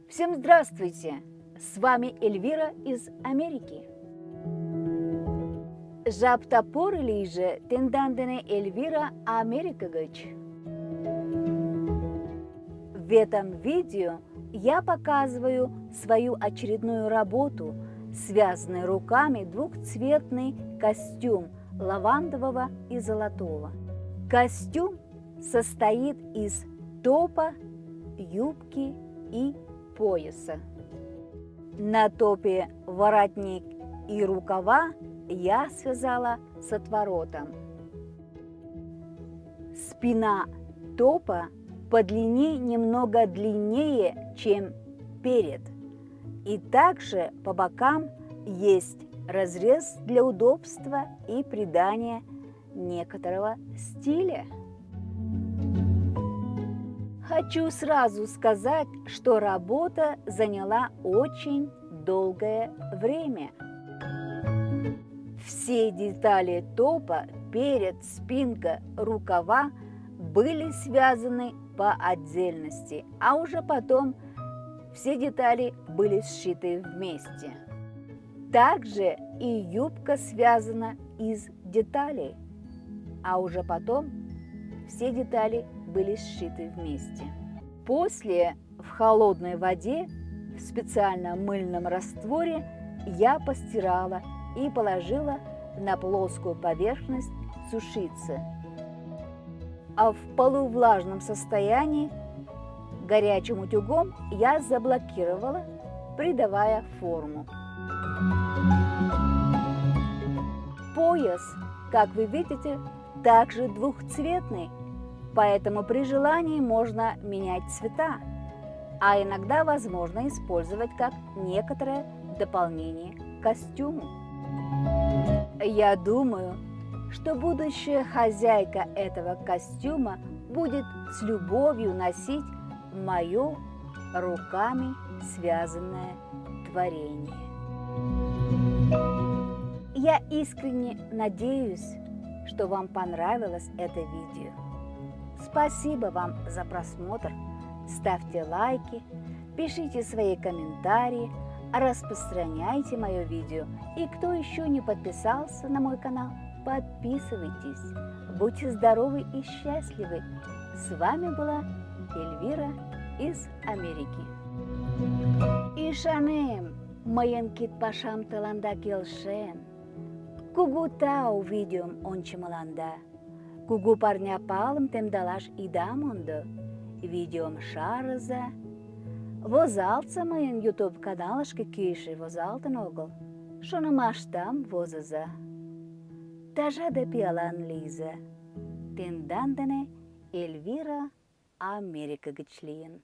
Всем здравствуйте! С вами Эльвира из Америки. Жаптапор лиже тендандене Эльвира Америка гыч. В этом видео я показываю свою очередную работу, связанный руками двухцветный костюм лавандового и золотого. Костюм состоит из топа, юбки и пояса. На топе воротник и рукава я связала с отворотом. Спина топа по длине немного длиннее, чем перед. И также по бокам есть разрез для удобства и придания некоторого стиля. Хочу сразу сказать, что работа заняла очень долгое время. Все детали топа, перед, спинка, рукава были связаны по отдельности, а уже потом все детали были сшиты вместе. Также и юбка связана из деталей, а уже потом все детали были сшиты вместе. После в холодной воде в специальном мыльном растворе я постирала и положила на плоскую поверхность сушиться. А в полувлажном состоянии горячим утюгом я заблокировала, придавая форму. Пояс, как вы видите, также двухцветный, поэтому при желании можно менять цвета, а иногда возможно использовать как некоторое дополнение к костюму. Я думаю, что будущая хозяйка этого костюма будет с любовью носить мое руками связанное творение. Я искренне надеюсь, что вам понравилось это видео. Спасибо вам за просмотр. Ставьте лайки, пишите свои комментарии, распространяйте мое видео. И кто еще не подписался на мой канал, подписывайтесь. Будьте здоровы и счастливы. С вами была Эльвира из Америки. Ишанем, маянкит пашам таланда келшен. Кугу тау видеом ончималанда. Кугу парня палым темдалаш идамондо. Видеом шарыза. Возалца моим ютуб каналышке киши возалтын огыл. Шонымаштам возыза. Тажада пиалан лиза. Тендандене Эльвира Америка гыч лийын.